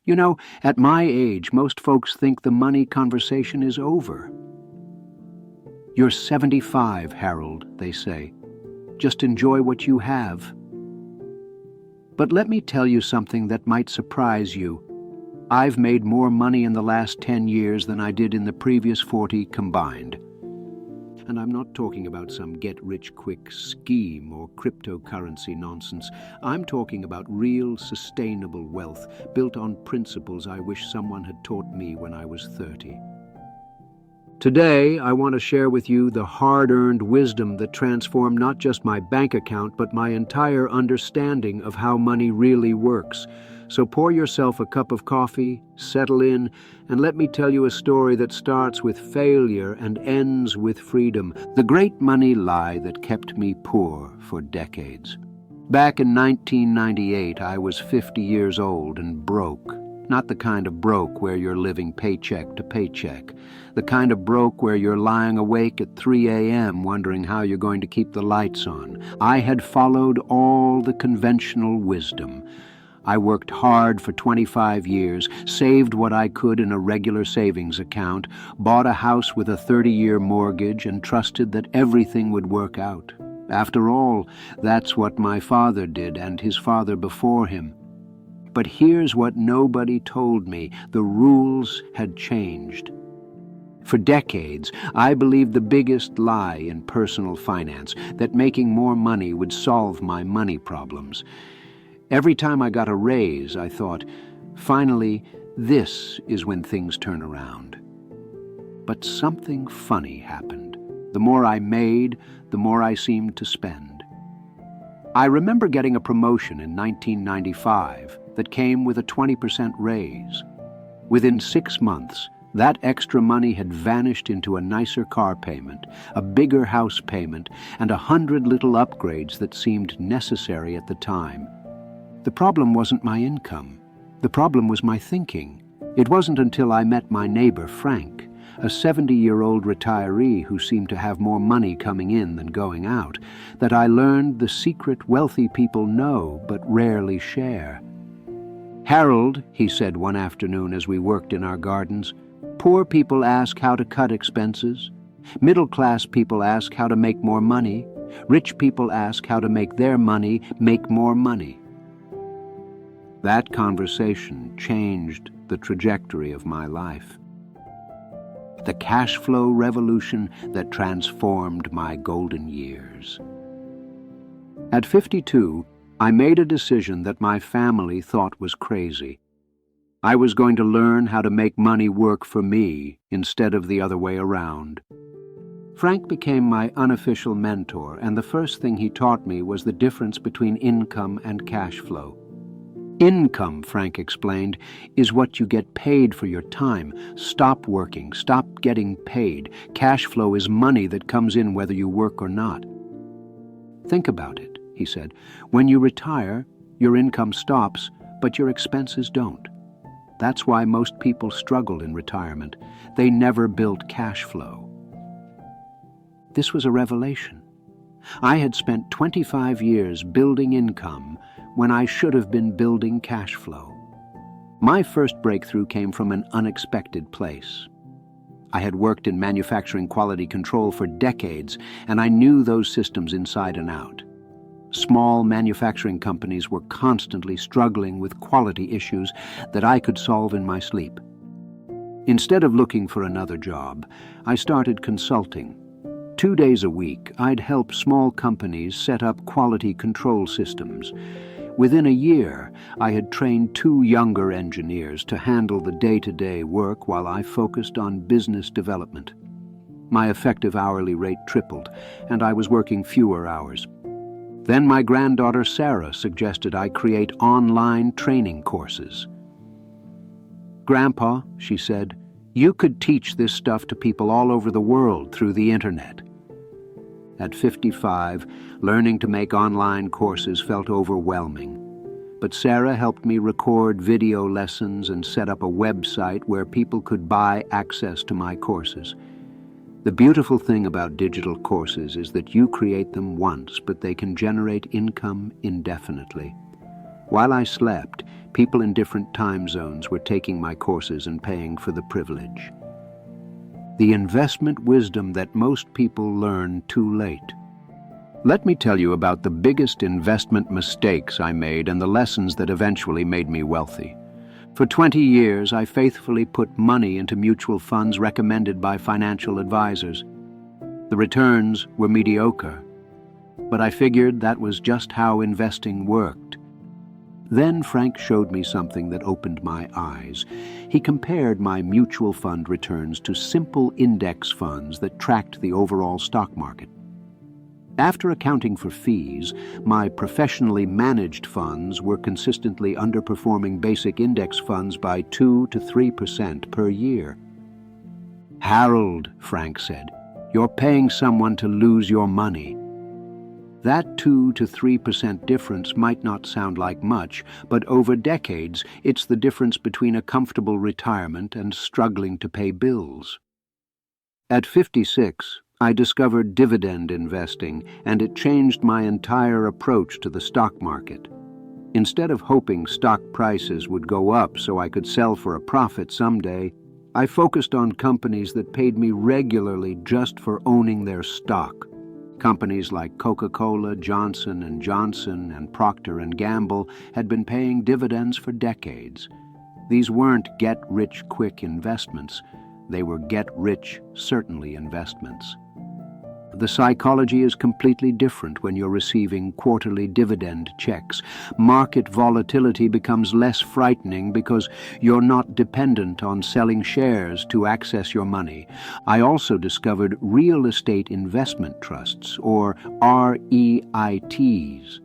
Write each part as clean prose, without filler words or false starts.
You know, at my age, most folks think the money conversation is over. You're 75, Harold, they say. Just enjoy what you have. But let me tell you something that might surprise you. I've made more money in the last 10 years than I did in the previous 40 combined. And I'm not talking about some get-rich-quick scheme or cryptocurrency nonsense. I'm talking about real, sustainable wealth built on principles I wish someone had taught me when I was 30. Today, I want to share with you the hard-earned wisdom that transformed not just my bank account, but my entire understanding of how money really works. So pour yourself a cup of coffee, settle in, and let me tell you a story that starts with failure and ends with freedom, the great money lie that kept me poor for decades. Back in 1998, I was 50 years old and broke. Not the kind of broke where you're living paycheck to paycheck. The kind of broke where you're lying awake at 3 a.m. wondering how you're going to keep the lights on. I had followed all the conventional wisdom. I worked hard for 25 years, saved what I could in a regular savings account, bought a house with a 30-year mortgage, and trusted that everything would work out. After all, that's what my father did and his father before him. But here's what nobody told me: the rules had changed. For decades, I believed the biggest lie in personal finance, that making more money would solve my money problems. Every time I got a raise, I thought, finally, this is when things turn around. But something funny happened. The more I made, the more I seemed to spend. I remember getting a promotion in 1995 that came with a 20% raise. Within 6 months, that extra money had vanished into a nicer car payment, a bigger house payment, and 100 little upgrades that seemed necessary at the time. The problem wasn't my income. The problem was my thinking. It wasn't until I met my neighbor, Frank, a 70-year-old retiree who seemed to have more money coming in than going out, that I learned the secret wealthy people know but rarely share. "Harold," he said one afternoon as we worked in our gardens, "poor people ask how to cut expenses. Middle-class people ask how to make more money. Rich people ask how to make their money make more money." That conversation changed the trajectory of my life. The cash flow revolution that transformed my golden years. At 52, I made a decision that my family thought was crazy. I was going to learn how to make money work for me instead of the other way around. Frank became my unofficial mentor, and the first thing he taught me was the difference between income and cash flow. Income, Frank explained, is what you get paid for your time. Stop working, stop getting paid. Cash flow is money that comes in whether you work or not. Think about it, he said. When you retire, your income stops, but your expenses don't. That's why most people struggle in retirement. They never built cash flow. This was a revelation. I had spent 25 years building income when I should have been building cash flow. My first breakthrough came from an unexpected place. I had worked in manufacturing quality control for decades, and I knew those systems inside and out. Small manufacturing companies were constantly struggling with quality issues that I could solve in my sleep. Instead of looking for another job, I started consulting. 2 days a week, I'd help small companies set up quality control systems. Within a year, I had trained 2 younger engineers to handle the day-to-day work while I focused on business development. My effective hourly rate tripled, and I was working fewer hours. Then my granddaughter Sarah suggested I create online training courses. "Grandpa," she said, "you could teach this stuff to people all over the world through the internet." At 55, learning to make online courses felt overwhelming. But Sarah helped me record video lessons and set up a website where people could buy access to my courses. The beautiful thing about digital courses is that you create them once, but they can generate income indefinitely. While I slept, People in different time zones were taking my courses and paying for the privilege. The investment wisdom that most people learn too late. Let me tell you about the biggest investment mistakes I made and the lessons that eventually made me wealthy. For 20 years, I faithfully put money into mutual funds recommended by financial advisors. The returns were mediocre, but I figured that was just how investing worked. Then Frank showed me something that opened my eyes. He compared my mutual fund returns to simple index funds that tracked the overall stock market. After accounting for fees, my professionally managed funds were consistently underperforming basic index funds by 2 to 3% per year. "Harold," Frank said, "you're paying someone to lose your money." That 2 to 3% difference might not sound like much, but over decades, it's the difference between a comfortable retirement and struggling to pay bills. At 56, I discovered dividend investing, and it changed my entire approach to the stock market. Instead of hoping stock prices would go up so I could sell for a profit someday, I focused on companies that paid me regularly just for owning their stock. Companies like Coca-Cola, Johnson & Johnson, and Procter & Gamble had been paying dividends for decades. These weren't get-rich-quick investments. They were get-rich-certainly investments. The psychology is completely different when you're receiving quarterly dividend checks. Market volatility becomes less frightening because you're not dependent on selling shares to access your money. I also discovered real estate investment trusts, or REITs.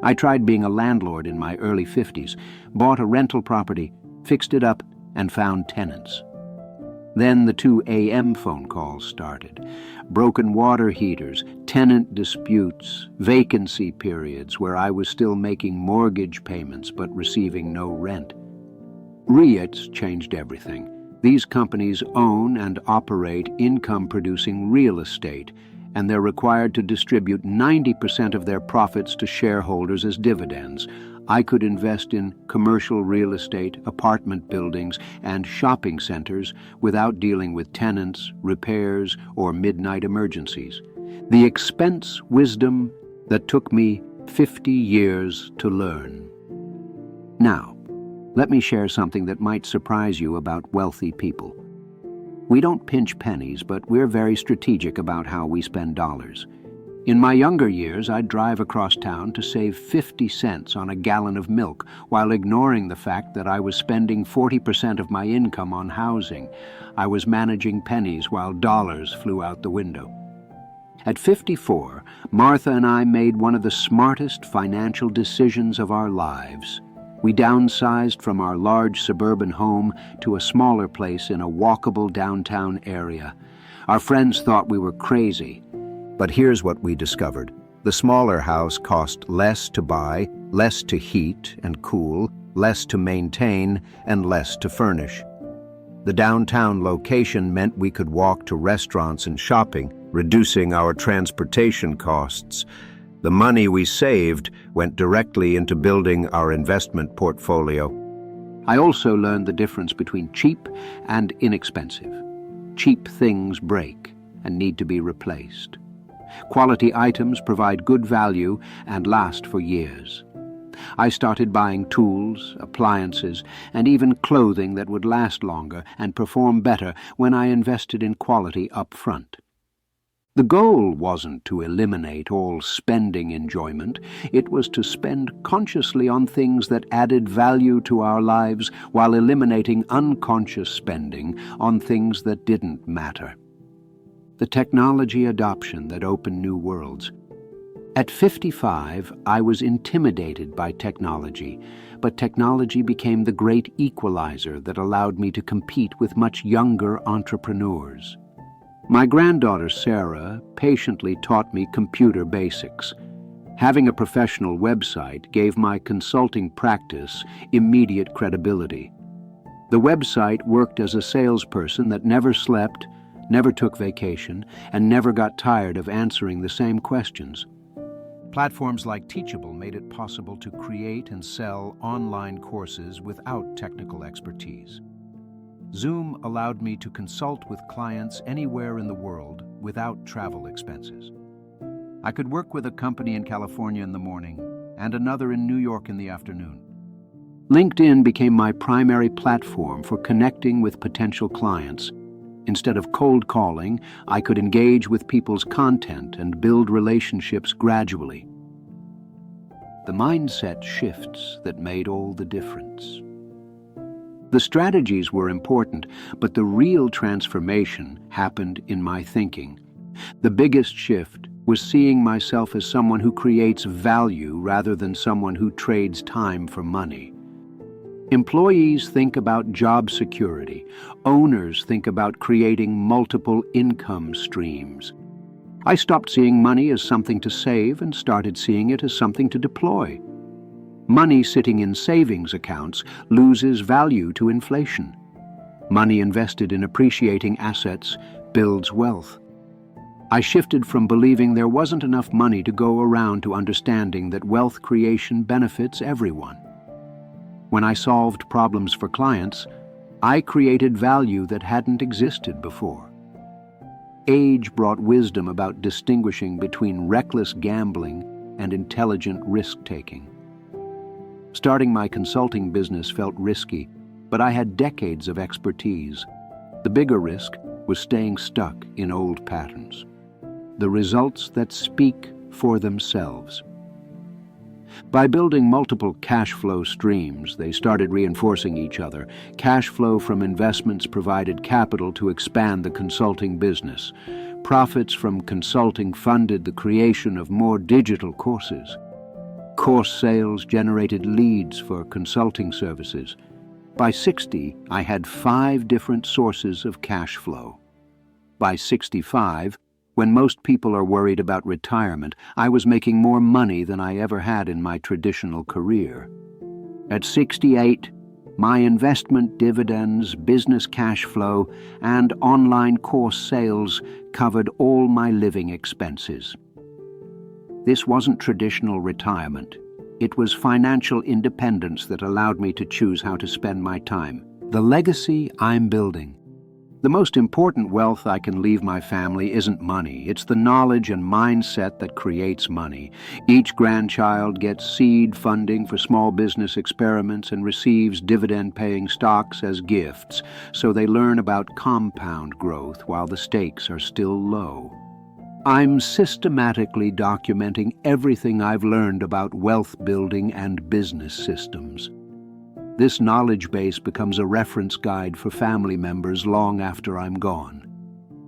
I tried being a landlord in my early 50s, bought a rental property, fixed it up, and found tenants. Then the 2 a.m. phone calls started. Broken water heaters, tenant disputes, vacancy periods where I was still making mortgage payments but receiving no rent. REITs changed everything. These companies own and operate income-producing real estate, and they're required to distribute 90% of their profits to shareholders as dividends. I could invest in commercial real estate, apartment buildings, and shopping centers without dealing with tenants, repairs, or midnight emergencies. The expense wisdom that took me 50 years to learn. Now, let me share something that might surprise you about wealthy people. We don't pinch pennies, but we're very strategic about how we spend dollars. In my younger years, I'd drive across town to save 50 cents on a gallon of milk while ignoring the fact that I was spending 40% of my income on housing. I was managing pennies while dollars flew out the window. At 54, Martha and I made one of the smartest financial decisions of our lives. We downsized from our large suburban home to a smaller place in a walkable downtown area. Our friends thought we were crazy. But here's what we discovered. The smaller house cost less to buy, less to heat and cool, less to maintain, and less to furnish. The downtown location meant we could walk to restaurants and shopping, reducing our transportation costs. The money we saved went directly into building our investment portfolio. I also learned the difference between cheap and inexpensive. Cheap things break and need to be replaced. Quality items provide good value and last for years. I started buying tools, appliances, and even clothing that would last longer and perform better when I invested in quality up front. The goal wasn't to eliminate all spending enjoyment. It was to spend consciously on things that added value to our lives while eliminating unconscious spending on things that didn't matter. The technology adoption that opened new worlds. At 55, I was intimidated by technology, but technology became the great equalizer that allowed me to compete with much younger entrepreneurs. My granddaughter Sarah patiently taught me computer basics. Having a professional website gave my consulting practice immediate credibility. The website worked as a salesperson that never slept, never took vacation, and never got tired of answering the same questions. Platforms like Teachable made it possible to create and sell online courses without technical expertise. Zoom allowed me to consult with clients anywhere in the world without travel expenses. I could work with a company in California in the morning and another in New York in the afternoon. LinkedIn became my primary platform for connecting with potential clients. Instead of cold calling, I could engage with people's content and build relationships gradually. The mindset shifts that made all the difference. The strategies were important, but the real transformation happened in my thinking. The biggest shift was seeing myself as someone who creates value rather than someone who trades time for money. Employees think about job security. Owners think about creating multiple income streams. I stopped seeing money as something to save and started seeing it as something to deploy. Money sitting in savings accounts loses value to inflation. Money invested in appreciating assets builds wealth. I shifted from believing there wasn't enough money to go around to understanding that wealth creation benefits everyone. When I solved problems for clients, I created value that hadn't existed before. Age brought wisdom about distinguishing between reckless gambling and intelligent risk-taking. Starting my consulting business felt risky, but I had decades of expertise. The bigger risk was staying stuck in old patterns. The results that speak for themselves. By building multiple cash flow streams, they started reinforcing each other. Cash flow from investments provided capital to expand the consulting business. Profits from consulting funded the creation of more digital courses. Course sales generated leads for consulting services. By 60, I had 5 different sources of cash flow. By 65, when most people are worried about retirement, I was making more money than I ever had in my traditional career. At 68, my investment dividends, business cash flow, and online course sales covered all my living expenses. This wasn't traditional retirement. It was financial independence that allowed me to choose how to spend my time. The legacy I'm building. The most important wealth I can leave my family isn't money. It's the knowledge and mindset that creates money. Each grandchild gets seed funding for small business experiments and receives dividend-paying stocks as gifts, so they learn about compound growth while the stakes are still low. I'm systematically documenting everything I've learned about wealth building and business systems. This knowledge base becomes a reference guide for family members long after I'm gone.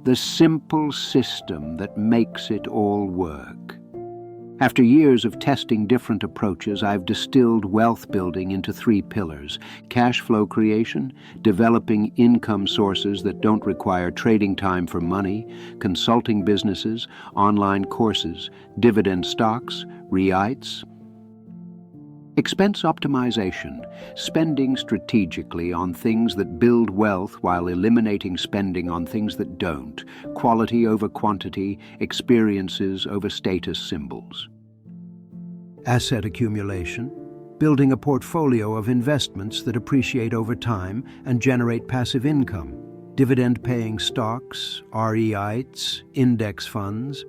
The simple system that makes it all work. After years of testing different approaches, I've distilled wealth building into 3 pillars: cash flow creation, developing income sources that don't require trading time for money, consulting businesses, online courses, dividend stocks, REITs. Expense optimization, spending strategically on things that build wealth while eliminating spending on things that don't, quality over quantity, experiences over status symbols. Asset accumulation, building a portfolio of investments that appreciate over time and generate passive income, dividend-paying stocks, REITs, index funds.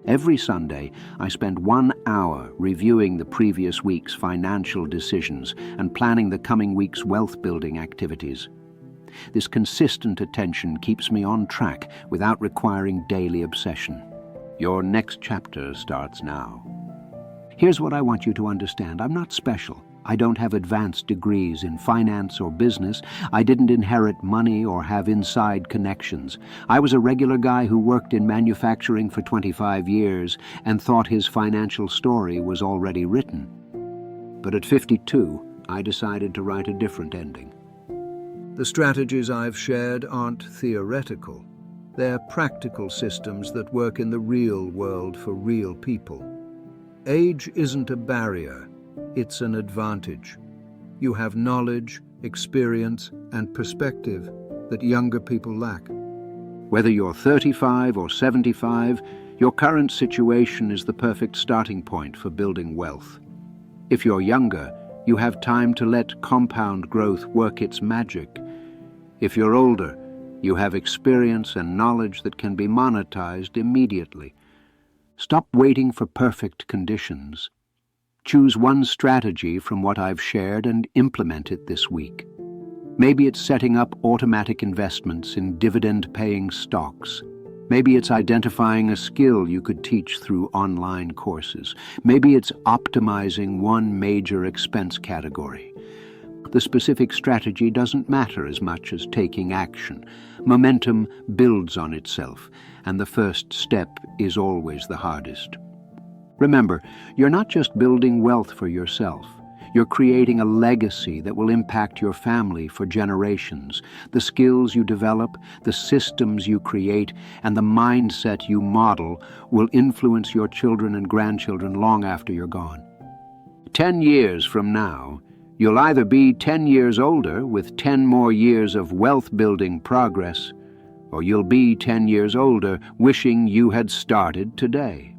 Every Sunday, I spend 1 hour reviewing the previous week's financial decisions and planning the coming week's wealth-building activities. This consistent attention keeps me on track without requiring daily obsession. Your next chapter starts now. Here's what I want you to understand. I'm not special. I don't have advanced degrees in finance or business. I didn't inherit money or have inside connections. I was a regular guy who worked in manufacturing for 25 years and thought his financial story was already written. But at 52, I decided to write a different ending. The strategies I've shared aren't theoretical. They're practical systems that work in the real world for real people. Age isn't a barrier. It's an advantage. You have knowledge, experience, and perspective that younger people lack. Whether you're 35 or 75, Your current situation is the perfect starting point for building wealth. If you're younger, you have time to let compound growth work its magic. If you're older, you have experience and knowledge that can be monetized immediately. Stop waiting for perfect conditions. Choose one strategy from what I've shared and implement it this week. Maybe it's setting up automatic investments in dividend-paying stocks. Maybe it's identifying a skill you could teach through online courses. Maybe it's optimizing one major expense category. The specific strategy doesn't matter as much as taking action. Momentum builds on itself, and the first step is always the hardest. Remember, you're not just building wealth for yourself. You're creating a legacy that will impact your family for generations. The skills you develop, the systems you create, and the mindset you model will influence your children and grandchildren long after you're gone. 10 years from now, you'll either be 10 years older with 10 more years of wealth-building progress, or you'll be 10 years older wishing you had started today.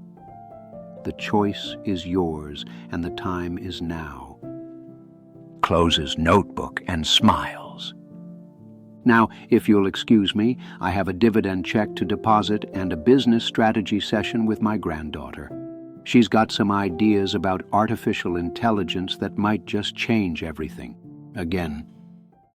The choice is yours, and the time is now. Closes notebook and smiles. Now, if you'll excuse me, I have a dividend check to deposit and a business strategy session with my granddaughter. She's got some ideas about artificial intelligence that might just change everything. Again,